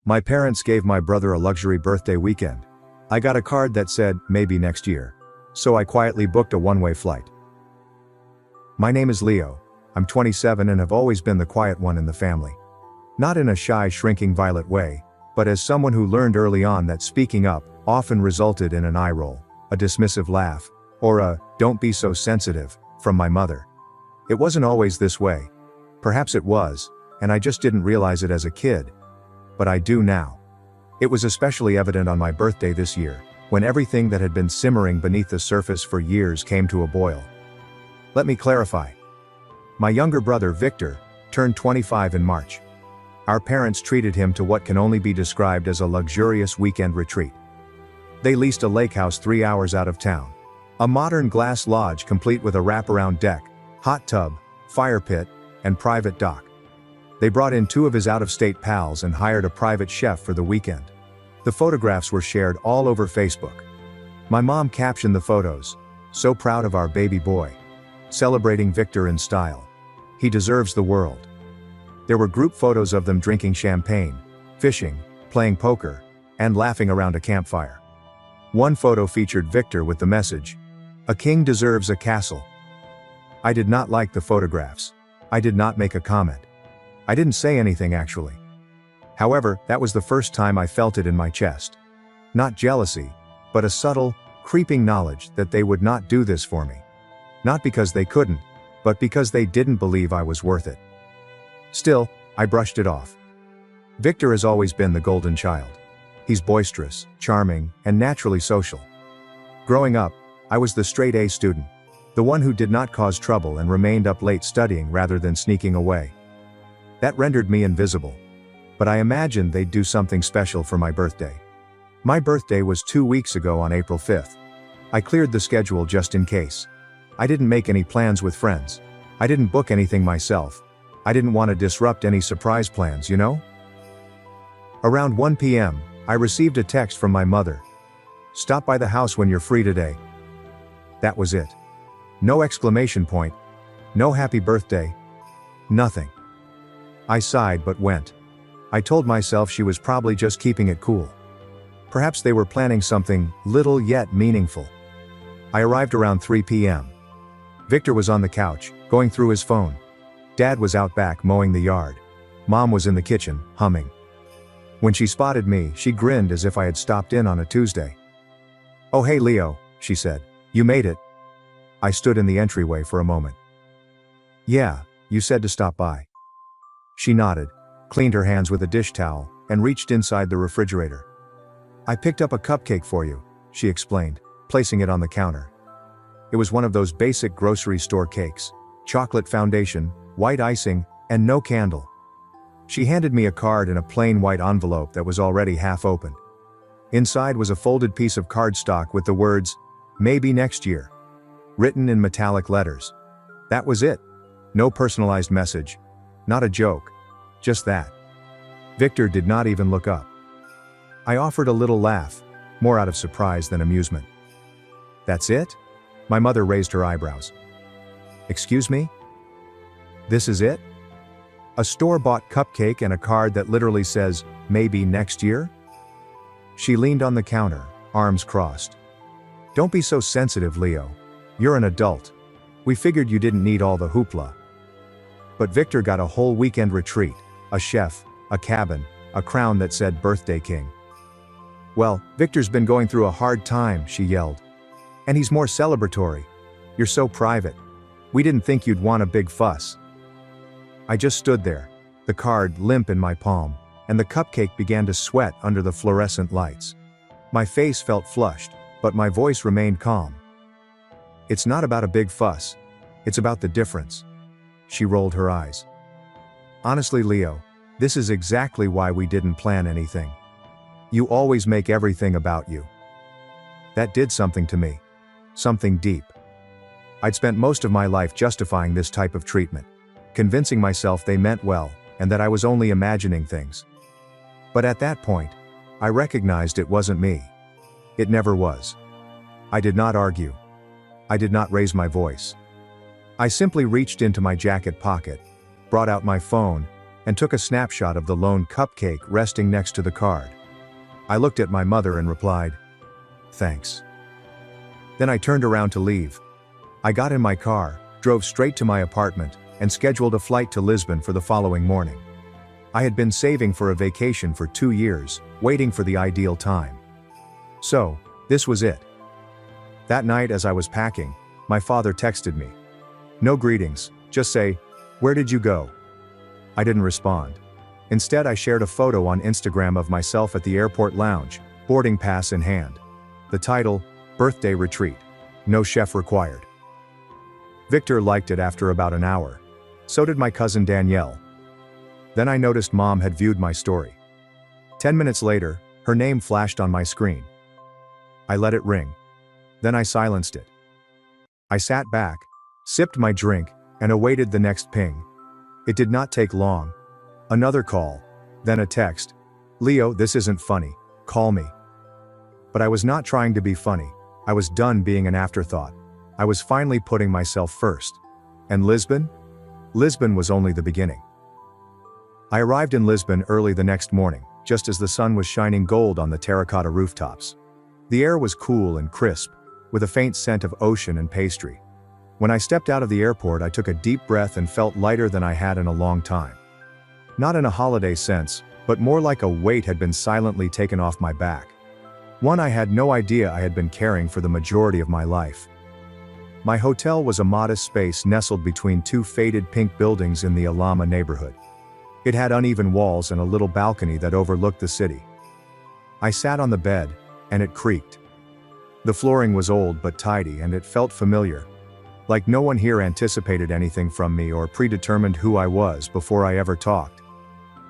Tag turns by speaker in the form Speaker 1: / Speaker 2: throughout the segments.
Speaker 1: My parents gave my brother a luxury birthday weekend. I got a card that said, maybe next year. So I quietly booked a one-way flight. My name is Leo. I'm 27 and have always been the quiet one in the family. Not in a shy, shrinking violet way, but as someone who learned early on that speaking up often resulted in an eye roll, a dismissive laugh, or a, "don't be so sensitive," from my mother. It wasn't always this way. Perhaps it was, and I just didn't realize it as a kid. But I do now. It was especially evident on my birthday this year, when everything that had been simmering beneath the surface for years came to a boil. Let me clarify. My younger brother, Victor, turned 25 in March. Our parents treated him to what can only be described as a luxurious weekend retreat. They leased a lake house 3 hours out of town. A modern glass lodge complete with a wraparound deck, hot tub, fire pit, and private dock. They brought in 2 of his out-of-state pals and hired a private chef for the weekend. The photographs were shared all over Facebook. My mom captioned the photos, "So proud of our baby boy. Celebrating Victor in style. He deserves the world." There were group photos of them drinking champagne, fishing, playing poker, and laughing around a campfire. One photo featured Victor with the message, "A king deserves a castle." I did not like the photographs. I did not make a comment. I didn't say anything actually. However, that was the first time I felt it in my chest. Not jealousy, but a subtle, creeping knowledge that they would not do this for me. Not because they couldn't, but because they didn't believe I was worth it. Still, I brushed it off. Victor has always been the golden child. He's boisterous, charming, and naturally social. Growing up, I was the straight A student, the one who did not cause trouble and remained up late studying rather than sneaking away. That rendered me invisible. But I imagined they'd do something special for my birthday. My birthday was 2 weeks ago on April 5th. I cleared the schedule just in case. I didn't make any plans with friends. I didn't book anything myself. I didn't want to disrupt any surprise plans, you know? Around 1 p.m., I received a text from my mother. "Stop by the house when you're free today." That was it. No exclamation point. No happy birthday. Nothing. I sighed but went. I told myself she was probably just keeping it cool. Perhaps they were planning something little yet meaningful. I arrived around 3 p.m. Victor was on the couch, going through his phone. Dad was out back mowing the yard. Mom was in the kitchen, humming. When she spotted me, she grinned as if I had stopped in on a Tuesday. "Oh hey Leo," she said. "You made it." I stood in the entryway for a moment. "Yeah, you said to stop by." She nodded, cleaned her hands with a dish towel, and reached inside the refrigerator. "I picked up a cupcake for you," she explained, placing it on the counter. It was one of those basic grocery store cakes, chocolate foundation, white icing, and no candle. She handed me a card in a plain white envelope that was already half opened. Inside was a folded piece of cardstock with the words, "Maybe next year," written in metallic letters. That was it. No personalized message. Not a joke. Just that. Victor did not even look up. I offered a little laugh, more out of surprise than amusement. "That's it?" My mother raised her eyebrows. "Excuse me? This is it? A store-bought cupcake and a card that literally says, 'Maybe next year'?" She leaned on the counter, arms crossed. "Don't be so sensitive, Leo. You're an adult. We figured you didn't need all the hoopla." But Victor got a whole weekend retreat, a chef, a cabin, a crown that said birthday king. "Well, Victor's been going through a hard time," she yelled. "And he's more celebratory. You're so private. We didn't think you'd want a big fuss." I just stood there, the card limp in my palm, and the cupcake began to sweat under the fluorescent lights. My face felt flushed, but my voice remained calm. "It's not about a big fuss. It's about the difference." She rolled her eyes. "Honestly, Leo, this is exactly why we didn't plan anything. You always make everything about you." That did something to me. Something deep. I'd spent most of my life justifying this type of treatment, convincing myself they meant well, and that I was only imagining things. But at that point, I recognized it wasn't me. It never was. I did not argue. I did not raise my voice. I simply reached into my jacket pocket, brought out my phone, and took a snapshot of the lone cupcake resting next to the card. I looked at my mother and replied, "Thanks." Then I turned around to leave. I got in my car, drove straight to my apartment, and scheduled a flight to Lisbon for the following morning. I had been saving for a vacation for 2 years, waiting for the ideal time. So, this was it. That night as I was packing, my father texted me. "No greetings, just say, 'Where did you go?'" I didn't respond. Instead, I shared a photo on Instagram of myself at the airport lounge, boarding pass in hand. The title, "Birthday Retreat. No chef required." Victor liked it after about an hour. So did my cousin Danielle. Then I noticed Mom had viewed my story. 10 minutes later, her name flashed on my screen. I let it ring. Then I silenced it. I sat back, sipped my drink, and awaited the next ping. It did not take long. Another call, then a text. "Leo, this isn't funny, call me." But I was not trying to be funny. I was done being an afterthought. I was finally putting myself first. And Lisbon? Lisbon was only the beginning. I arrived in Lisbon early the next morning, just as the sun was shining gold on the terracotta rooftops. The air was cool and crisp, with a faint scent of ocean and pastry. When I stepped out of the airport, I took a deep breath and felt lighter than I had in a long time. Not in a holiday sense, but more like a weight had been silently taken off my back. One I had no idea I had been carrying for the majority of my life. My hotel was a modest space nestled between 2 faded pink buildings in the Alhama neighborhood. It had uneven walls and a little balcony that overlooked the city. I sat on the bed, and it creaked. The flooring was old but tidy, and it felt familiar. Like no one here anticipated anything from me or predetermined who I was before I ever talked.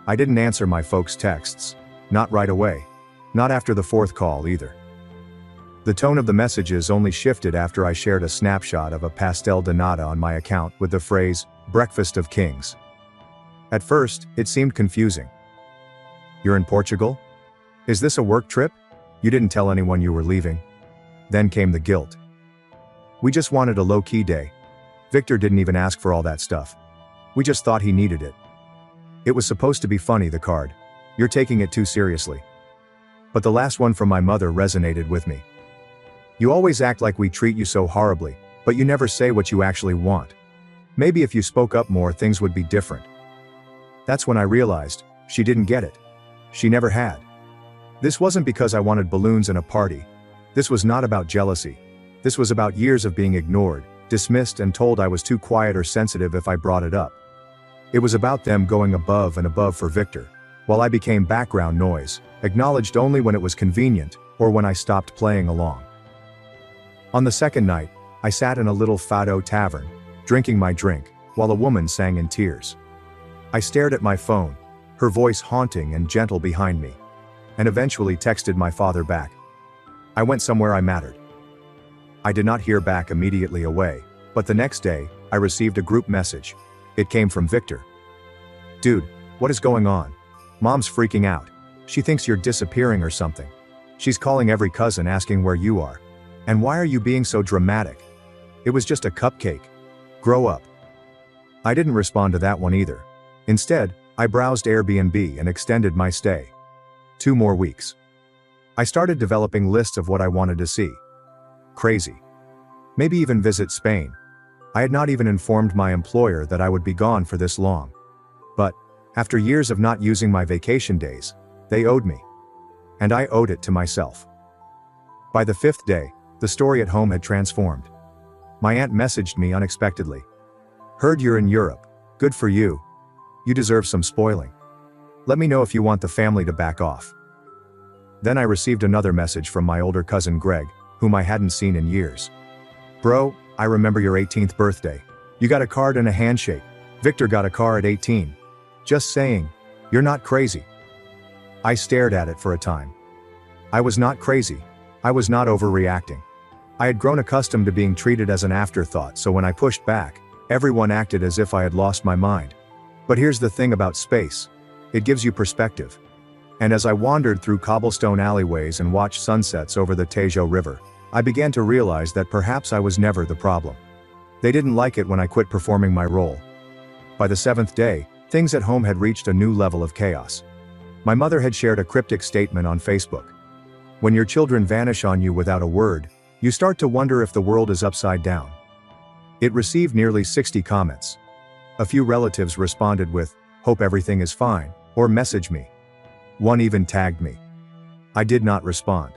Speaker 1: I didn't answer my folks' texts. Not right away. Not after the 4th call either. The tone of the messages only shifted after I shared a snapshot of a pastel de nata on my account with the phrase, "Breakfast of Kings." At first, it seemed confusing. "You're in Portugal? Is this a work trip? You didn't tell anyone you were leaving." Then came the guilt. "We just wanted a low-key day. Victor didn't even ask for all that stuff. We just thought he needed it. It was supposed to be funny, the card. You're taking it too seriously." But the last one from my mother resonated with me. "You always act like we treat you so horribly, but you never say what you actually want. Maybe if you spoke up more, things would be different." That's when I realized, she didn't get it. She never had. This wasn't because I wanted balloons and a party. This was not about jealousy. This was about years of being ignored, dismissed, and told I was too quiet or sensitive if I brought it up. It was about them going above and above for Victor, while I became background noise, acknowledged only when it was convenient, or when I stopped playing along. On the second night, I sat in a little fado tavern, drinking my drink, while a woman sang in tears. I stared at my phone, her voice haunting and gentle behind me, and eventually texted my father back. I went somewhere I mattered. I did not hear back immediately away, but the next day, I received a group message. It came from Victor. "Dude, what is going on? Mom's freaking out. She thinks you're disappearing or something. She's calling every cousin asking where you are. And why are you being so dramatic? It was just a cupcake. Grow up." I didn't respond to that one either. Instead, I browsed Airbnb and extended my stay. 2 more weeks. I started developing lists of what I wanted to see. Crazy. Maybe even visit Spain. I had not even informed my employer that I would be gone for this long. But, after years of not using my vacation days, they owed me. And I owed it to myself. By the 5th day, the story at home had transformed. My aunt messaged me unexpectedly. "Heard you're in Europe. Good for you. You deserve some spoiling. Let me know if you want the family to back off." Then I received another message from my older cousin Greg, whom I hadn't seen in years. "Bro, I remember your 18th birthday. You got a card and a handshake. Victor got a car at 18. Just saying, you're not crazy." I stared at it for a time. I was not crazy. I was not overreacting. I had grown accustomed to being treated as an afterthought, so when I pushed back, everyone acted as if I had lost my mind. But here's the thing about space. It gives you perspective. And as I wandered through cobblestone alleyways and watched sunsets over the Tejo River, I began to realize that perhaps I was never the problem. They didn't like it when I quit performing my role. By the 7th day, Things at home had reached a new level of chaos. My mother had shared a cryptic statement on Facebook. When your children vanish on you without a word, you start to wonder if the world is upside down. It received nearly 60 comments. A few relatives responded with, "Hope everything is fine," or "Message me." One even tagged me. I did not respond.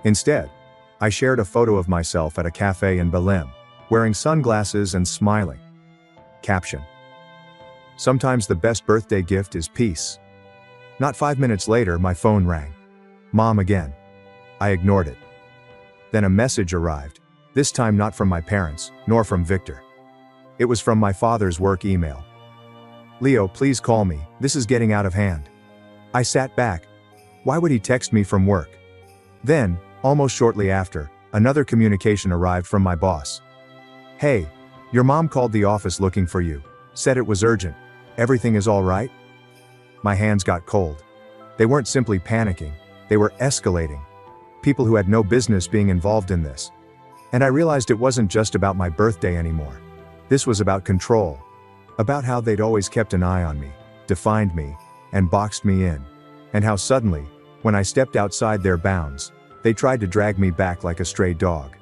Speaker 1: Instead, I shared a photo of myself at a cafe in Belém, wearing sunglasses and smiling. Caption: "Sometimes the best birthday gift is peace." Not 5 minutes later, my phone rang. Mom again. I ignored it. Then a message arrived, this time not from my parents, nor from Victor. It was from my father's work email. "Leo, please call me, this is getting out of hand." I sat back. Why would he text me from work? Then, almost shortly after, another communication arrived from my boss. "Hey, your mom called the office looking for you, said it was urgent. Everything is all right?" My hands got cold. They weren't simply panicking, they were escalating. People who had no business being involved in this. And I realized it wasn't just about my birthday anymore. This was about control. About how they'd always kept an eye on me, defined me, and boxed me in. And how suddenly, when I stepped outside their bounds, they tried to drag me back like a stray dog.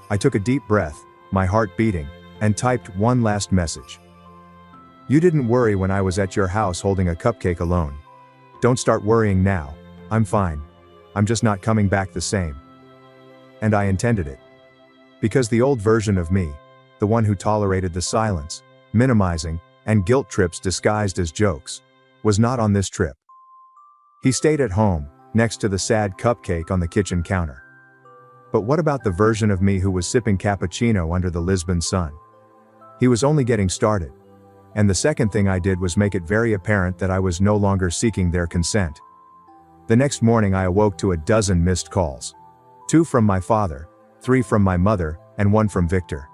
Speaker 1: I took a deep breath, my heart beating, and typed one last message. "You didn't worry when I was at your house holding a cupcake alone. Don't start worrying now. I'm fine. I'm just not coming back the same." And I intended it. Because the old version of me, the one who tolerated the silence, minimizing, and guilt trips disguised as jokes, was not on this trip. He stayed at home, next to the sad cupcake on the kitchen counter. But what about the version of me who was sipping cappuccino under the Lisbon sun? He was only getting started. And the second thing I did was make it very apparent that I was no longer seeking their consent. The next morning I awoke to a dozen missed calls. 2 from my father, 3 from my mother, and 1 from Victor.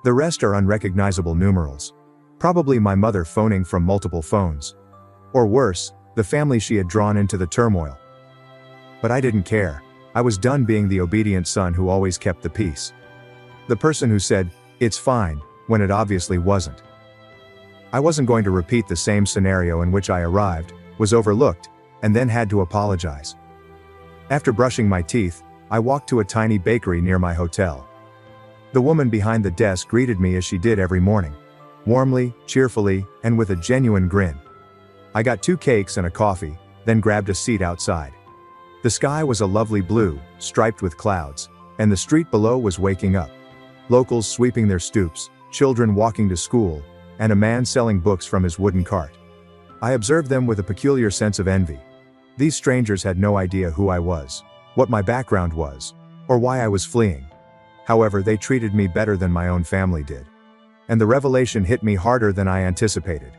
Speaker 1: The rest are unrecognizable numerals. Probably my mother phoning from multiple phones. Or worse, the family she had drawn into the turmoil. But I didn't care. I was done being the obedient son who always kept the peace. The person who said, "It's fine," when it obviously wasn't. I wasn't going to repeat the same scenario in which I arrived, was overlooked, and then had to apologize. After brushing my teeth, I walked to a tiny bakery near my hotel. The woman behind the desk greeted me as she did every morning. Warmly, cheerfully, and with a genuine grin. I got 2 cakes and a coffee, then grabbed a seat outside. The sky was a lovely blue, striped with clouds, and the street below was waking up. Locals sweeping their stoops, children walking to school, and a man selling books from his wooden cart. I observed them with a peculiar sense of envy. These strangers had no idea who I was, what my background was, or why I was fleeing. However, they treated me better than my own family did. And the revelation hit me harder than I anticipated.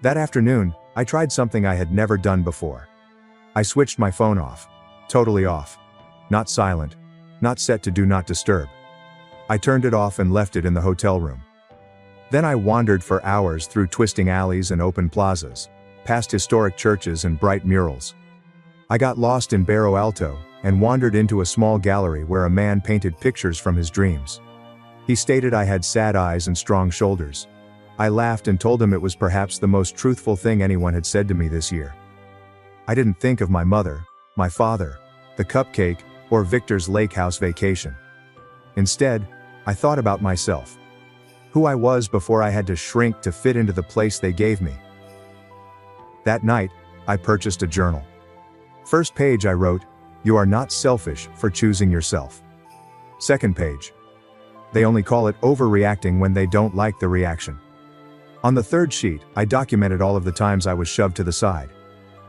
Speaker 1: That afternoon, I tried something I had never done before. I switched my phone off. Totally off. Not silent. Not set to do not disturb. I turned it off and left it in the hotel room. Then I wandered for hours through twisting alleys and open plazas, past historic churches and bright murals. I got lost in Barro Alto, and wandered into a small gallery where a man painted pictures from his dreams. He stated I had sad eyes and strong shoulders. I laughed and told him it was perhaps the most truthful thing anyone had said to me this year. I didn't think of my mother, my father, the cupcake, or Victor's lake house vacation. Instead, I thought about myself. Who I was before I had to shrink to fit into the place they gave me. That night, I purchased a journal. First page I wrote, "You are not selfish for choosing yourself." Second page. They only call it overreacting when they don't like the reaction. On the third sheet, I documented all of the times I was shoved to the side.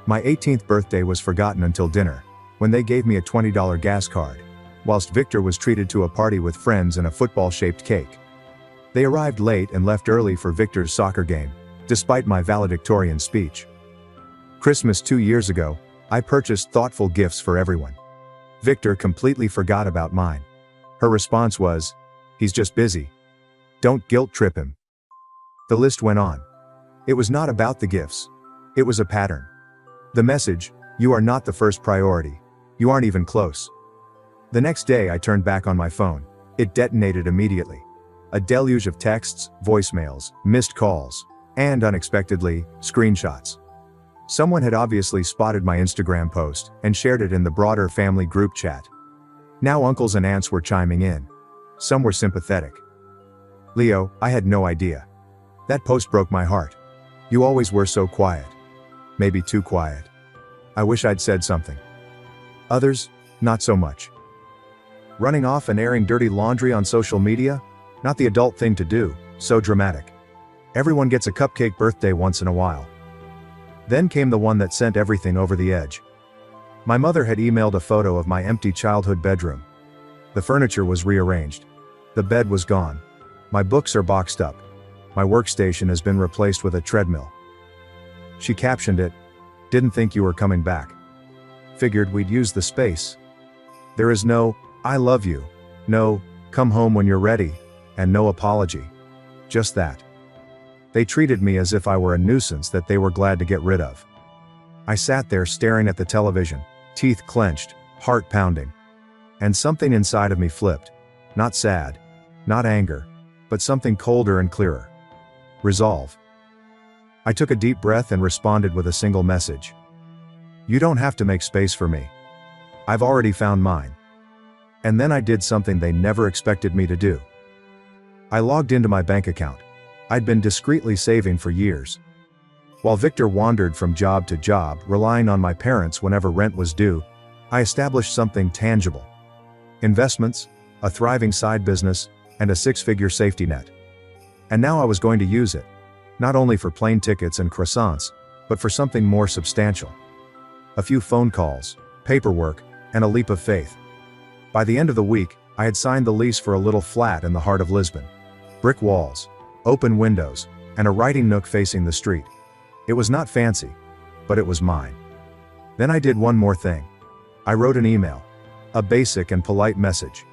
Speaker 1: My 18th birthday was forgotten until dinner, when they gave me a $20 gas card, whilst Victor was treated to a party with friends and a football-shaped cake. They arrived late and left early for Victor's soccer game, despite my valedictorian speech. Christmas 2 years ago, I purchased thoughtful gifts for everyone. Victor completely forgot about mine. Her response was, "He's just busy. Don't guilt trip him." The list went on. It was not about the gifts. It was a pattern. The message, "You are not the first priority. You aren't even close." The next day I turned back on my phone. It detonated immediately. A deluge of texts, voicemails, missed calls. And unexpectedly, screenshots. Someone had obviously spotted my Instagram post and shared it in the broader family group chat. Now uncles and aunts were chiming in. Some were sympathetic. Leo, I had no idea. That post broke my heart. You always were so quiet. Maybe too quiet. I wish I'd said something. Others, not so much. Running off and airing dirty laundry on social media? Not the adult thing to do, so dramatic. Everyone gets a cupcake birthday once in a while. Then came the one that sent everything over the edge. My mother had emailed a photo of my empty childhood bedroom. The furniture was rearranged. The bed was gone. My books are boxed up. My workstation has been replaced with a treadmill. She captioned it, "Didn't think you were coming back. Figured we'd use the space." There is no, "I love you," no, "Come home when you're ready," and no apology. Just that. They treated me as if I were a nuisance that they were glad to get rid of. I sat there staring at the television, teeth clenched, heart pounding. And something inside of me flipped. Not sad, not anger, but something colder and clearer. Resolve. I took a deep breath and responded with a single message. You don't have to make space for me. I've already found mine. And then I did something they never expected me to do. I logged into my bank account. I'd been discreetly saving for years. While Victor wandered from job to job, relying on my parents whenever rent was due, I established something tangible. Investments, a thriving side business, and a six-figure safety net. And now I was going to use it, not only for plane tickets and croissants, but for something more substantial. A few phone calls, paperwork, and a leap of faith. By the end of the week, I had signed the lease for a little flat in the heart of Lisbon. Brick walls, open windows, and a writing nook facing the street. It was not fancy, but it was mine. Then I did one more thing. I wrote an email. A basic and polite message.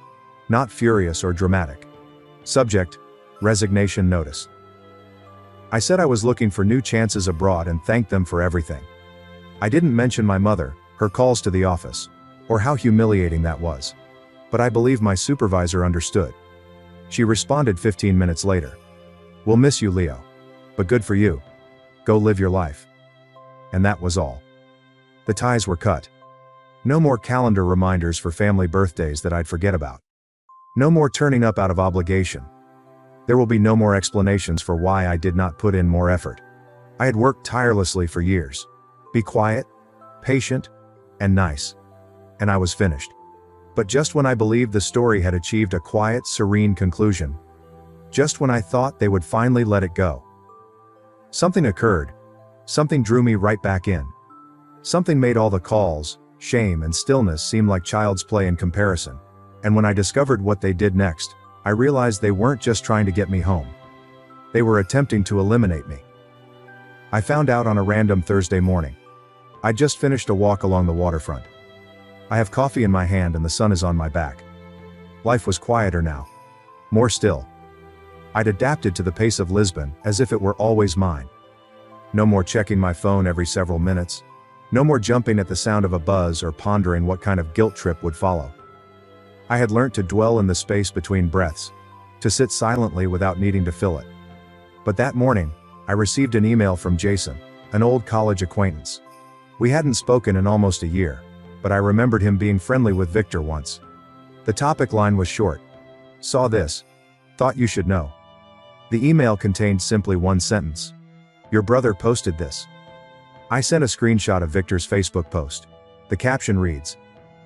Speaker 1: Not furious or dramatic. Subject, resignation notice. I said I was looking for new chances abroad and thanked them for everything. I didn't mention my mother, her calls to the office, or how humiliating that was. But I believe my supervisor understood. She responded 15 minutes later. We'll miss you, Leo. But good for you. Go live your life. And that was all. The ties were cut. No more calendar reminders for family birthdays that I'd forget about. No more turning up out of obligation. There will be no more explanations for why I did not put in more effort. I had worked tirelessly for years. Be quiet, patient, and nice. And I was finished. But just when I believed the story had achieved a quiet, serene conclusion, just when I thought they would finally let it go, something occurred. Something drew me right back in. Something made all the calls, shame, and stillness seem like child's play in comparison. And when I discovered what they did next, I realized they weren't just trying to get me home. They were attempting to eliminate me. I found out on a random Thursday morning. I'd just finished a walk along the waterfront. I have coffee in my hand and the sun is on my back. Life was quieter now. More still. I'd adapted to the pace of Lisbon as if it were always mine. No more checking my phone every several minutes. No more jumping at the sound of a buzz or pondering what kind of guilt trip would follow. I had learnt to dwell in the space between breaths, to sit silently without needing to fill it. But that morning, I received an email from Jason, an old college acquaintance. We hadn't spoken in almost a year, but I remembered him being friendly with Victor once. The topic line was short. Saw this. Thought you should know. The email contained simply one sentence. Your brother posted this. I sent a screenshot of Victor's Facebook post. The caption reads,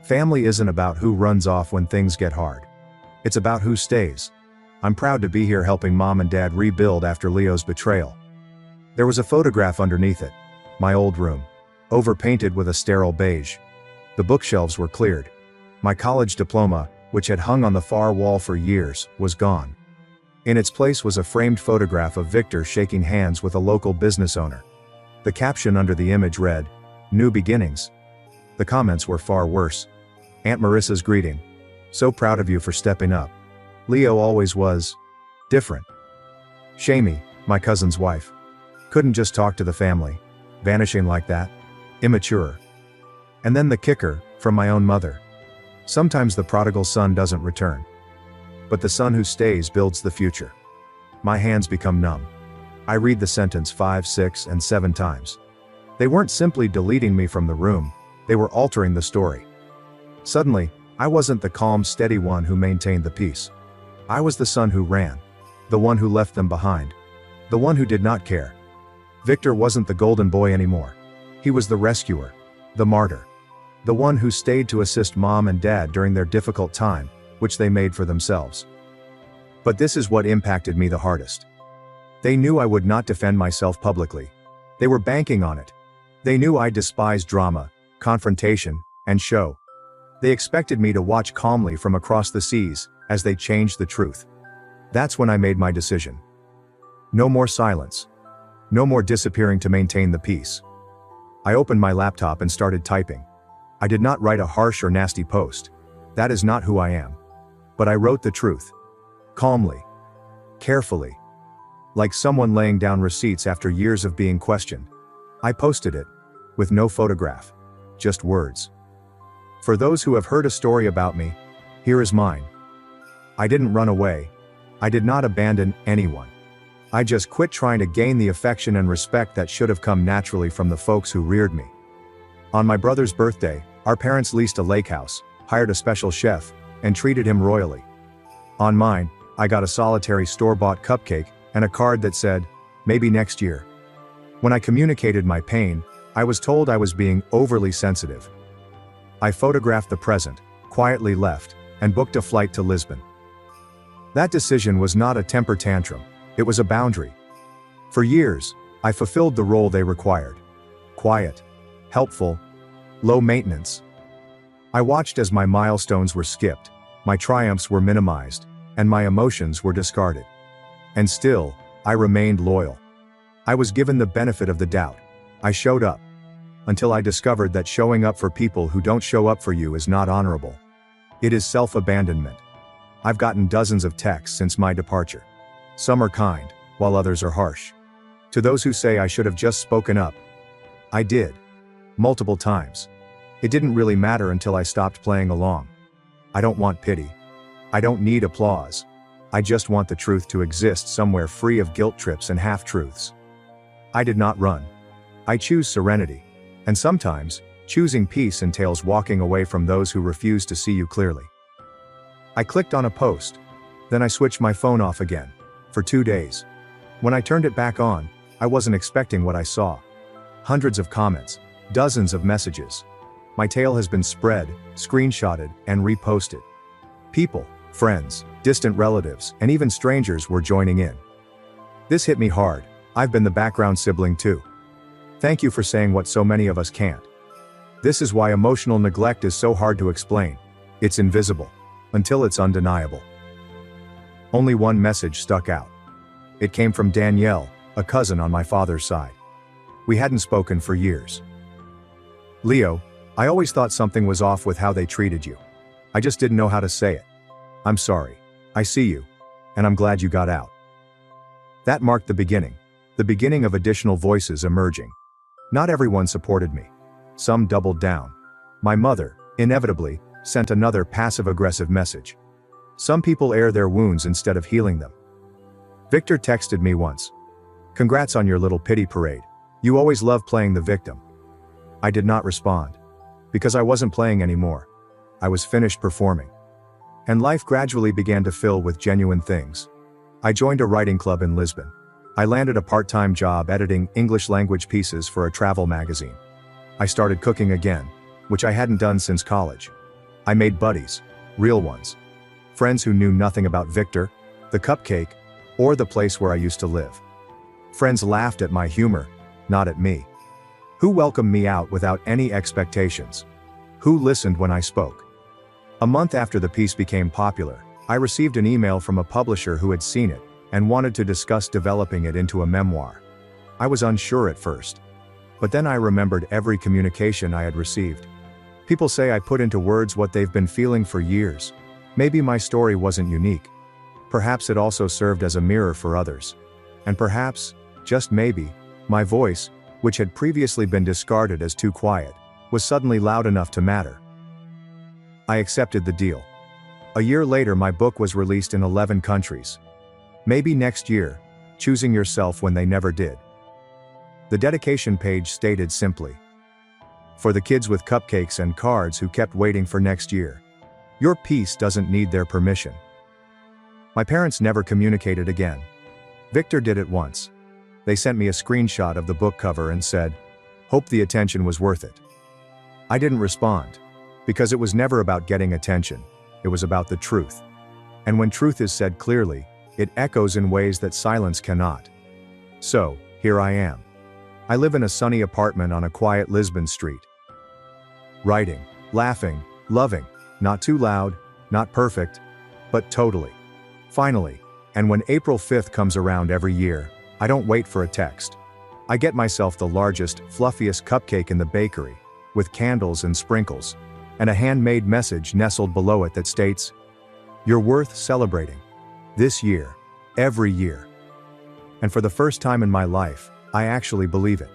Speaker 1: Family isn't about who runs off when things get hard. It's about who stays. I'm proud to be here helping Mom and Dad rebuild after Leo's betrayal. There was a photograph underneath it. My old room. Overpainted with a sterile beige. The bookshelves were cleared. My college diploma, which had hung on the far wall for years, was gone. In its place was a framed photograph of Victor shaking hands with a local business owner. The caption under the image read, New beginnings. The comments were far worse. Aunt Marissa's greeting. So proud of you for stepping up. Leo always was different. Shamey, my cousin's wife. Couldn't just talk to the family. Vanishing like that. Immature. And then the kicker, from my own mother. Sometimes the prodigal son doesn't return. But the son who stays builds the future. My hands become numb. I read the sentence 5, 6, and 7 times. They weren't simply deleting me from the room, they were altering the story. Suddenly, I wasn't the calm, steady one who maintained the peace. I was the son who ran. The one who left them behind. The one who did not care. Victor wasn't the golden boy anymore. He was the rescuer. The martyr. The one who stayed to assist mom and dad during their difficult time, which they made for themselves. But this is what impacted me the hardest. They knew I would not defend myself publicly. They were banking on it. They knew I despised drama, confrontation, and show. They expected me to watch calmly from across the seas as they changed the truth. That's when I made my decision. No more silence. No more disappearing to maintain the peace. I opened my laptop and started typing. I did not write a harsh or nasty post. That is not who I am. But I wrote the truth. Calmly. Carefully. Like someone laying down receipts after years of being questioned. I posted it. With no photograph. Just words. For those who have heard a story about me, here is mine. I didn't run away. I did not abandon anyone. I just quit trying to gain the affection and respect that should have come naturally from the folks who reared me. On my brother's birthday, our parents leased a lake house, hired a special chef, and treated him royally. On mine, I got a solitary store-bought cupcake and a card that said, "Maybe next year." When I communicated my pain, I was told I was being overly sensitive. I photographed the present, quietly left, and booked a flight to Lisbon. That decision was not a temper tantrum, it was a boundary. For years, I fulfilled the role they required. Quiet, helpful, low maintenance. I watched as my milestones were skipped, my triumphs were minimized, and my emotions were discarded. And still, I remained loyal. I was given the benefit of the doubt. I showed up. Until I discovered that showing up for people who don't show up for you is not honorable. It is self-abandonment. I've gotten dozens of texts since my departure. Some are kind, while others are harsh. To those who say I should have just spoken up, I did. Multiple times. It didn't really matter until I stopped playing along. I don't want pity. I don't need applause. I just want the truth to exist somewhere free of guilt trips and half-truths. I did not run. I choose serenity. And sometimes, choosing peace entails walking away from those who refuse to see you clearly. I clicked on a post. Then I switched my phone off again. For 2 days. When I turned it back on, I wasn't expecting what I saw. Hundreds of comments. Dozens of messages. My tale has been spread, screenshotted, and reposted. People, friends, distant relatives, and even strangers were joining in. This hit me hard. I've been the background sibling too. Thank you for saying what so many of us can't. This is why emotional neglect is so hard to explain. It's invisible. Until it's undeniable. Only one message stuck out. It came from Danielle, a cousin on my father's side. We hadn't spoken for years. "Leo, I always thought something was off with how they treated you. I just didn't know how to say it. I'm sorry. I see you. And I'm glad you got out." That marked the beginning of additional voices emerging. Not everyone supported me. Some doubled down. My mother, inevitably, sent another passive-aggressive message. Some people air their wounds instead of healing them. Victor texted me once. "Congrats on your little pity parade. You always love playing the victim." I did not respond. Because I wasn't playing anymore. I was finished performing. And life gradually began to fill with genuine things. I joined a writing club in Lisbon. I landed a part-time job editing English language pieces for a travel magazine. I started cooking again, which I hadn't done since college. I made buddies, real ones. Friends who knew nothing about Victor, the cupcake, or the place where I used to live. Friends laughed at my humor, not at me. Who welcomed me out without any expectations. Who listened when I spoke. A month after the piece became popular, I received an email from a publisher who had seen it and wanted to discuss developing it into a memoir. I was unsure at first. But then I remembered every communication I had received. People say I put into words what they've been feeling for years. Maybe my story wasn't unique. Perhaps it also served as a mirror for others. And perhaps, just maybe, my voice, which had previously been discarded as too quiet, was suddenly loud enough to matter. I accepted the deal. A year later my book was released in 11 countries. Maybe next year, choosing yourself when they never did. The dedication page stated simply, "For the kids with cupcakes and cards who kept waiting for next year. Your peace doesn't need their permission." My parents never communicated again. Victor did it once. They sent me a screenshot of the book cover and said, "Hope the attention was worth it." I didn't respond, because it was never about getting attention, it was about the truth. And when truth is said clearly, it echoes in ways that silence cannot. So, here I am. I live in a sunny apartment on a quiet Lisbon street. Writing, laughing, loving, not too loud, not perfect, but totally. Finally, and when April 5th comes around every year, I don't wait for a text. I get myself the largest, fluffiest cupcake in the bakery, with candles and sprinkles, and a handmade message nestled below it that states, "You're worth celebrating. This year, every year." And for the first time in my life, I actually believe it.